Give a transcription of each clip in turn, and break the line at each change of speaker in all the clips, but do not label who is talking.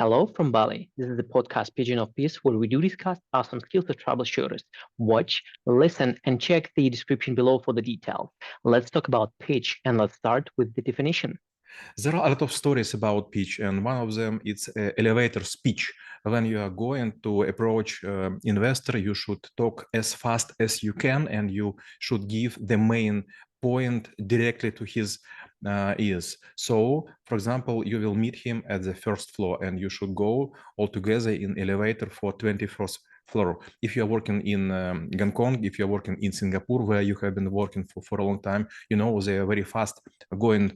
Hello from Bali. This is the podcast Pigeon of Peace, where we do discuss awesome skills of troubleshooters. Watch, listen, and check the description below for the details. Let's talk about pitch, and let's start with the definition.
There are a lot of stories about pitch, and one of them is elevator speech. When you are going to approach investor, you should talk as fast as you can, and you should give the main point directly to his ears. So, for example, you will meet him at the first floor, and you should go all together in elevator for 21st floor. If you are working in Hong Kong, if you are working in Singapore, where you have been working for a long time, you know they are very fast going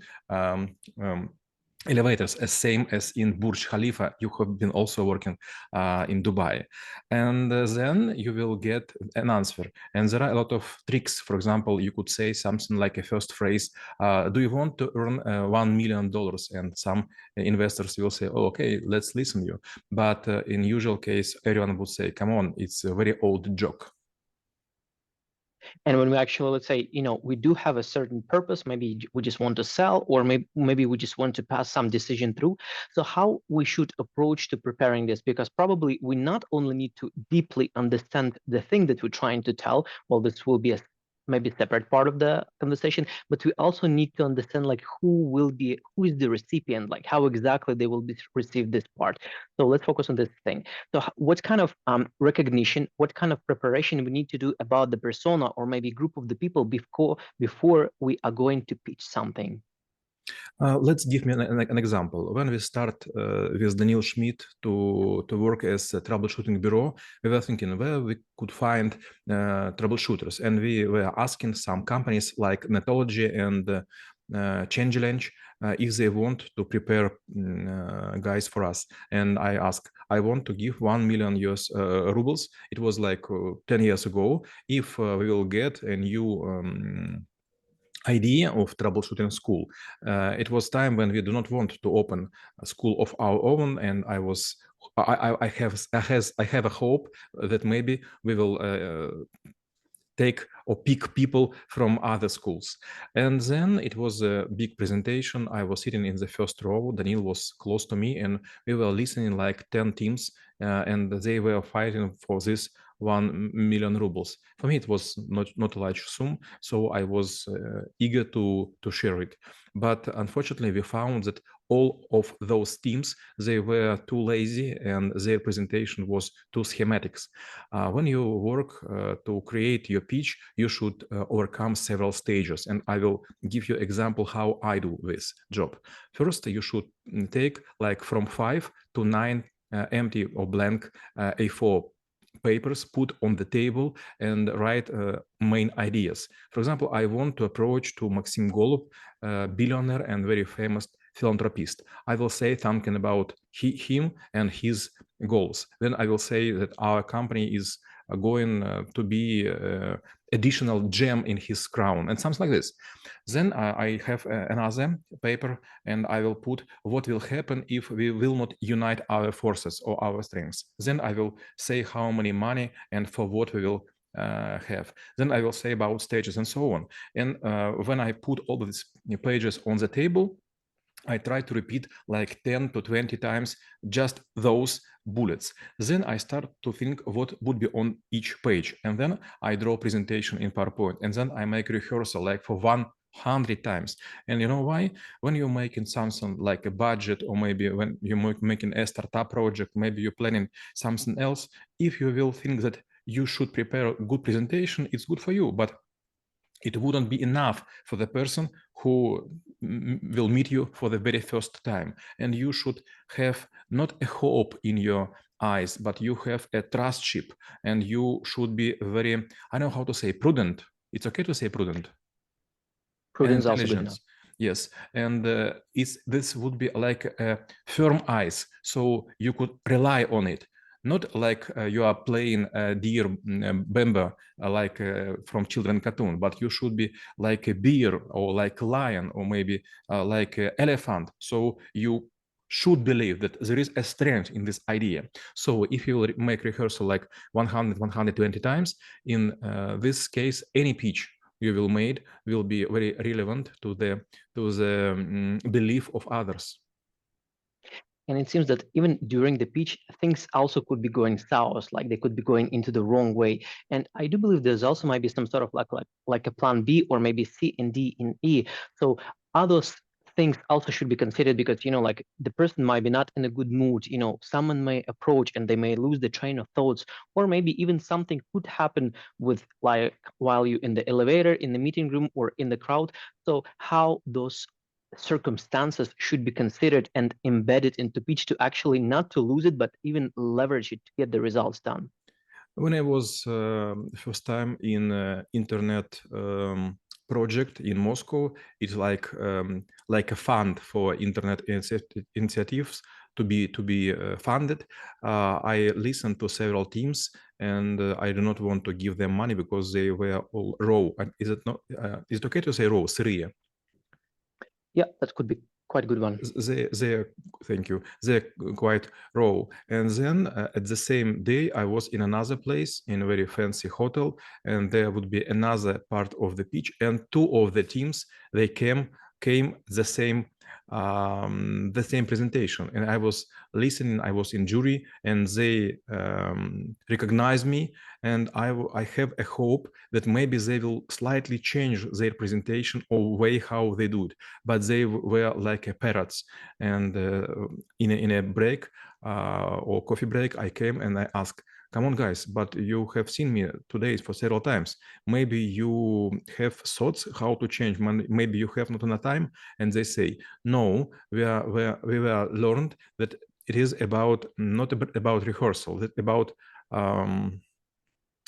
elevators, as same as in Burj Khalifa. You have been also working in Dubai, and then you will get an answer. And there are a lot of tricks. For example, you could say something like a first phrase, do you want to earn $1 million? And some investors will say, oh, okay, let's listen to you. But in usual case, everyone would say, come on, it's a very old joke.
And when we actually, let's say, we do have a certain purpose, maybe we just want to sell, or maybe we just want to pass some decision through. So how we should approach to preparing this? Because probably we not only need to deeply understand the thing that we're trying to tell, well, this will be a maybe separate part of the conversation, but we also need to understand like who is the recipient, like how exactly they will receive this part. So let's focus on this thing. So what kind of recognition, what kind of preparation we need to do about the persona or maybe group of the people before we are going to pitch something?
Let's give me an example. When we start with Daniel Schmidt to work as a troubleshooting bureau, we were thinking where we could find troubleshooters, and we were asking some companies like Netology and Changelange if they want to prepare guys for us. And I asked, I want to give 1 million US rubles. It was like 10 years ago. If we will get a new idea of troubleshooting school. It was time when we do not want to open a school of our own, and I have a hope that maybe we will take or pick people from other schools. And then it was a big presentation. I was sitting in the first row. Daniel was close to me, and we were listening like 10 teams, and they were fighting for this 1 million rubles. For me, it was not a large sum, so I was eager to share it. But unfortunately, we found that all of those teams, they were too lazy, and their presentation was too schematics. When you work to create your pitch, you should overcome several stages, and I will give you example how I do this job. First, you should take like from 5 to 9 empty or blank A4 papers, put on the table and write main ideas. For example, I want to approach to Maxim Golub, billionaire and very famous philanthropist. I will say something about him and his goals. Then I will say that our company is going to be additional gem in his crown and something like this. Then I have another paper, and I will put what will happen if we will not unite our forces or our strengths. Then I will say how many money and for what we will have. Then I will say about stages and so on. And when I put all of these pages on the table, I try to repeat like 10 to 20 times just those bullets. Then I start to think what would be on each page. And then I draw presentation in PowerPoint. And then I make rehearsal like for 100 times. And you know why? When you're making something like a budget, or maybe when you're making a startup project, maybe you're planning something else, if you will think that you should prepare a good presentation, it's good for you. But it wouldn't be enough for the person who will meet you for the very first time. And you should have not a hope in your eyes, but you have a trustship, and you should be very, I don't know how to say, prudent. It's okay to say prudent.
Prudence also good enough.
Yes, and this would be like firm eyes, so you could rely on it. Not like you are playing deer bemba like from children cartoon, but you should be like a bear or like a lion or maybe like an elephant. So you should believe that there is a strength in this idea. So if you make rehearsal like 100, 120 times, in this case, any pitch you will make will be very relevant to the belief of others.
And it seems that even during the pitch, things also could be going south, like they could be going into the wrong way. And I do believe there's also might be some sort of like a plan B or maybe C and D in E. So are those things also should be considered because like the person might be not in a good mood. Someone may approach and they may lose the train of thoughts, or maybe even something could happen with like while you in the elevator, in the meeting room, or in the crowd. So how those circumstances should be considered and embedded into pitch to actually not to lose it, but even leverage it to get the results done.
When I was first time in internet project in Moscow, it's like a fund for internet initiatives to be funded. I listened to several teams, and I do not want to give them money because they were all raw. Is it not? Is it okay to say raw? Сырые.
Yeah, that could be quite a good one.
They're thank you. They're quite raw. And then at the same day, I was in another place in a very fancy hotel, and there would be another part of the pitch, and two of the teams they came the same presentation, and I was listening. I was in jury, and they recognized me, and I have a hope that maybe they will slightly change their presentation or way how they do it. But they were like a parrots. And in a break or coffee break, I came and I asked, come on, guys, but you have seen me today for several times. Maybe you have thoughts how to change. Maybe you have not enough time. And they say, no, we were learned that it is about not about rehearsal, that about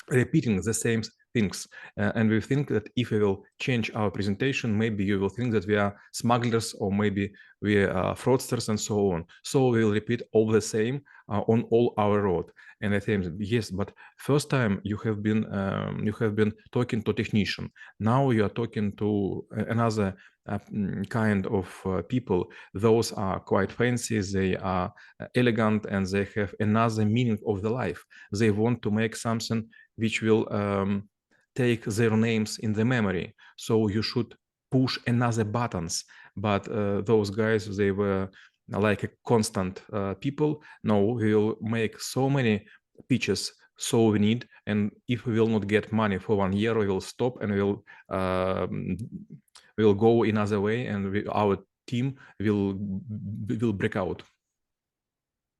repeating the same things. And we think that if we will change our presentation, maybe you will think that we are smugglers, or maybe we are fraudsters and so on. So we will repeat all the same on all our road. And I think, yes, but first time you have been talking to technician. Now you are talking to another kind of people. Those are quite fancy, they are elegant, and they have another meaning of the life. They want to make something which will take their names in the memory. So you should push another buttons. But those guys, they were like a constant people. No, we will make so many pitches so we need, and if we will not get money for 1 year, we will stop and we'll go another way, and our team will break out.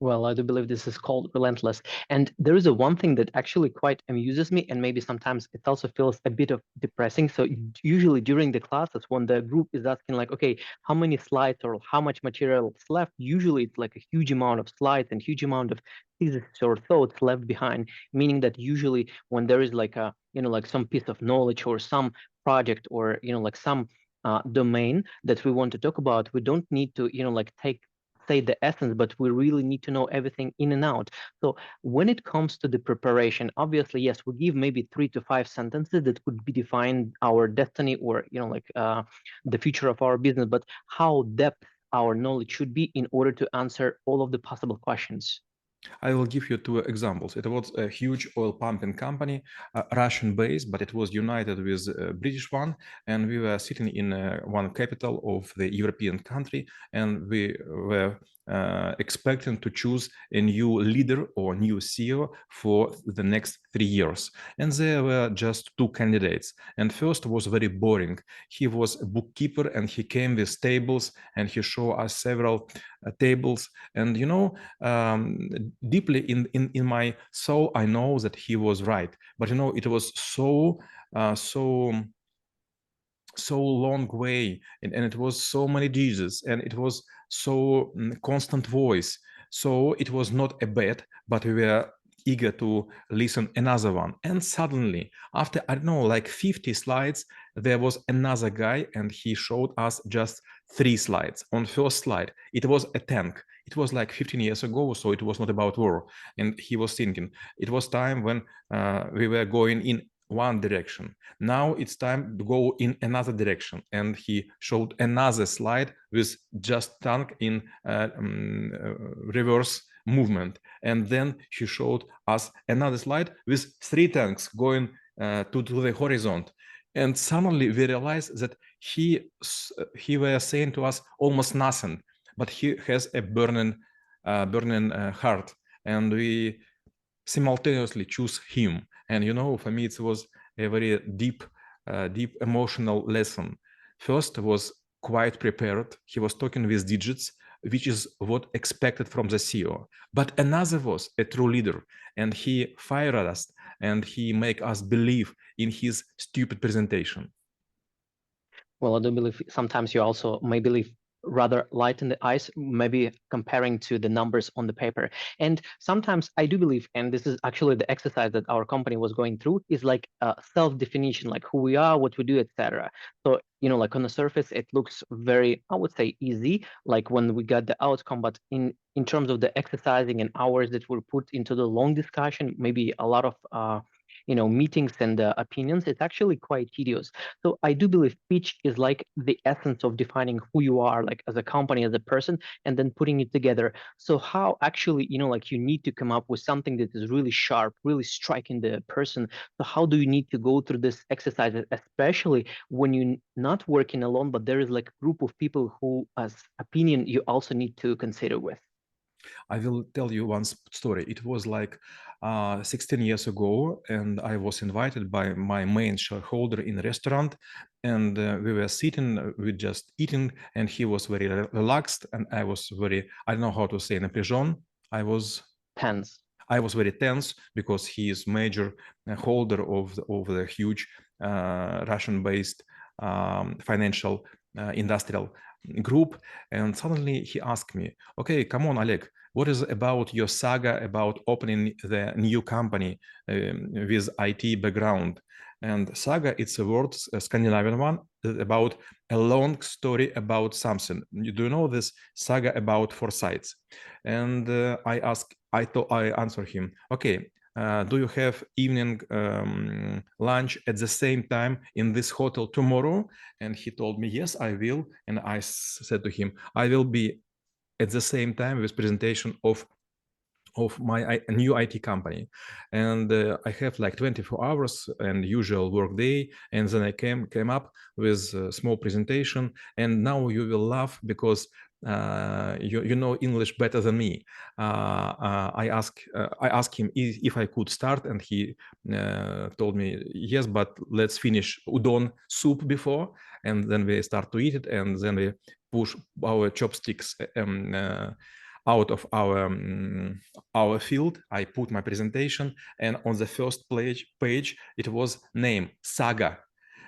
Well, I do believe this is called relentless. And there is a one thing that actually quite amuses me, and maybe sometimes it also feels a bit of depressing. So usually during the classes, when the group is asking like, okay, how many slides or how much material is left? Usually it's like a huge amount of slides and huge amount of thesis or thoughts left behind, meaning that usually when there is like a, like some piece of knowledge or some project or, like some domain that we want to talk about, we don't need to, like say the essence, but we really need to know everything in and out. So when it comes to the preparation, obviously, yes, we give maybe 3 to 5 sentences that could be define our destiny or, the future of our business, but how depth our knowledge should be in order to answer all of the possible questions.
I will give you 2 examples. It was a huge oil pumping company, Russian-based, but it was united with a British one. And we were sitting in one capital of the European country, and we were expecting to choose a new leader or new CEO for the next 3 years. And there were just 2 candidates. And first was very boring. He was a bookkeeper, and he came with tables, and he showed us several tables. And deeply in my soul, I know that he was right. But it was so long way, and it was so many digits, and it was so constant voice. So it was not a bet, but we were eager to listen another one. And suddenly, after I don't know, like 50 slides, there was another guy, and he showed us just 3 slides. On first slide, it was a tank. It was like 15 years ago, so it was not about war. And he was thinking it was time when we were going in one direction. Now it's time to go in another direction. And he showed another slide with just tank in reverse movement. And then he showed us another slide with 3 tanks going to the horizon. And suddenly we realized that he were saying to us almost nothing, but he has a burning burning heart, and we simultaneously choose him. And for me, it was a very deep emotional lesson. First was quite prepared. He was talking with digits, which is what expected from the CEO. But another was a true leader, and he fired us, and he make us believe in his stupid presentation.
Well, I do believe sometimes you also may believe rather light in the eyes, maybe comparing to the numbers on the paper. And sometimes I do believe, and this is actually the exercise that our company was going through, is like a self-definition, like who we are, what we do, etc. So, like on the surface, it looks very, I would say, easy, like when we got the outcome, but in terms of the exercising and hours that were put into the long discussion, maybe a lot of meetings and opinions, it's actually quite tedious. So I do believe pitch is like the essence of defining who you are, like as a company, as a person, and then putting it together. So how actually, like you need to come up with something that is really sharp, really striking the person. So how do you need to go through this exercise, especially when you're not working alone, but there is like a group of people who, as opinion, you also need to consider with?
I will tell you one story. It was like 16 years ago, and I was invited by my main shareholder in a restaurant, and we were sitting, we just eating, and he was very relaxed, and I was very, I don't know how to say, напряжен. I was
tense.
I was very tense because he is major holder of the huge Russian-based financial industrial group. And suddenly he asked me, okay, come on, Oleg, what is about your saga about opening the new company with IT background? And saga, it's a word, a Scandinavian one, about a long story about something. Do you know this saga about foresights? And I answer him, okay, do you have evening lunch at the same time in this hotel tomorrow? And he told me, yes, I will. And I said to him, I will be at the same time with presentation of my new IT company, and I have like 24 hours and usual work day, and then I came up with a small presentation, and now you will laugh because you know English better than me. I asked him if I could start, and he told me yes, but let's finish udon soup before, and then we start to eat it, and then we push our chopsticks out of our field. I put my presentation, and on the first page it was name Saga,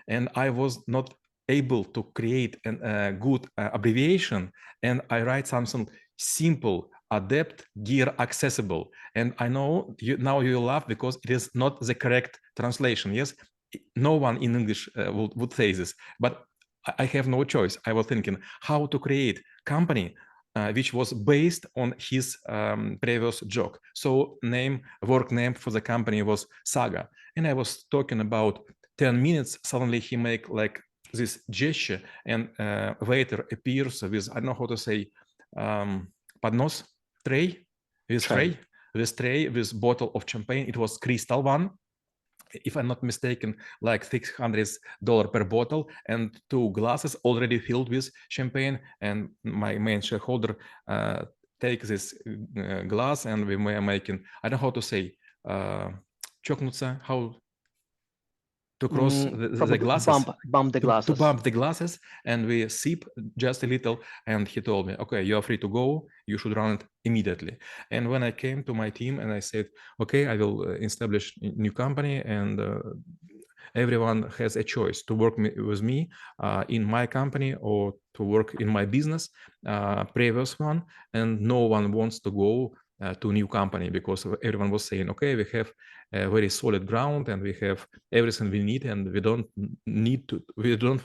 and I was not able to create a good abbreviation, and I write something simple: adept, gear, accessible. And I know now you laugh because it is not the correct translation. Yes, no one in English would say this, but I have no choice. I was thinking how to create company which was based on his previous job. So work name for the company was Saga. And I was talking about 10 minutes. Suddenly he make like this gesture, and waiter appears with, I don't know how to say, поднос, tray, with bottle of champagne. It was crystal one, if I'm not mistaken, like $600 per bottle, and 2 glasses already filled with champagne. And my main shareholder take this glass, and we were making, I don't know how to say, чокнуться, how to cross the glasses,
bump the glasses.
To bump the glasses, and we sip just a little. And he told me, okay, you're free to go, you should run it immediately. And when I came to my team and I said, okay, I will establish a new company, and everyone has a choice to work with me in my company or to work in my business, previous one, and no one wants to go to a new company because everyone was saying, okay, we have a very solid ground and we have everything we need, and we don't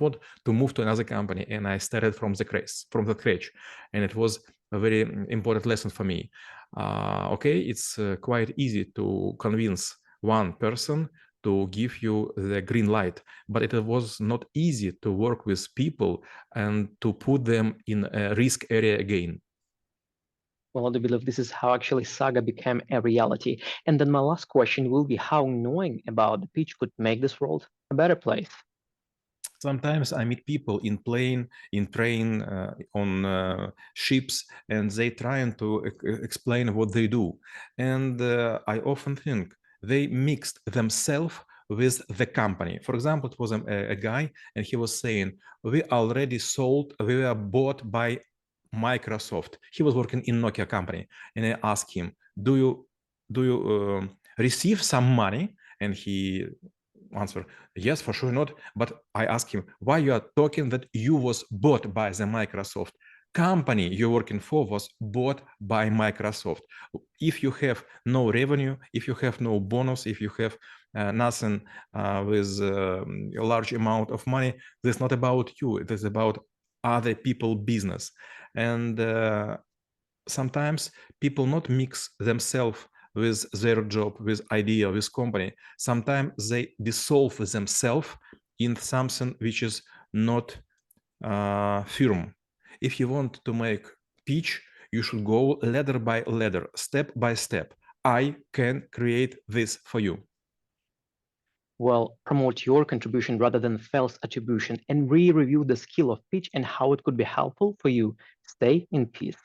want to move to another company. And I started from the scratch, and it was a very important lesson for me. Okay, it's quite easy to convince one person to give you the green light, but it was not easy to work with people and to put them in a risk area again.
Well, I do believe this is how actually Saga became a reality. And then my last question will be how knowing about the pitch could make this world a better place.
Sometimes I meet people in plane, in train, on ships, and they trying to explain what they do. And I often think they mixed themselves with the company. For example, it was a guy, and he was saying, we already sold, we were bought by Microsoft. He was working in Nokia company, and I asked him, do you receive some money? And he answered, yes, for sure not. But I asked him, why you are talking that you was bought by the Microsoft company you're working for was bought by Microsoft. If you have no revenue, if you have no bonus, if you have nothing with a large amount of money, this is not about you. It is about other people business. And sometimes people not mix themselves with their job, with idea, with company. Sometimes they dissolve themselves in something which is not firm. If you want to make pitch, you should go ladder by ladder, step by step. I can create this for you.
Well, promote your contribution rather than false attribution and re-review the skill of pitch and how it could be helpful for you. Stay in peace.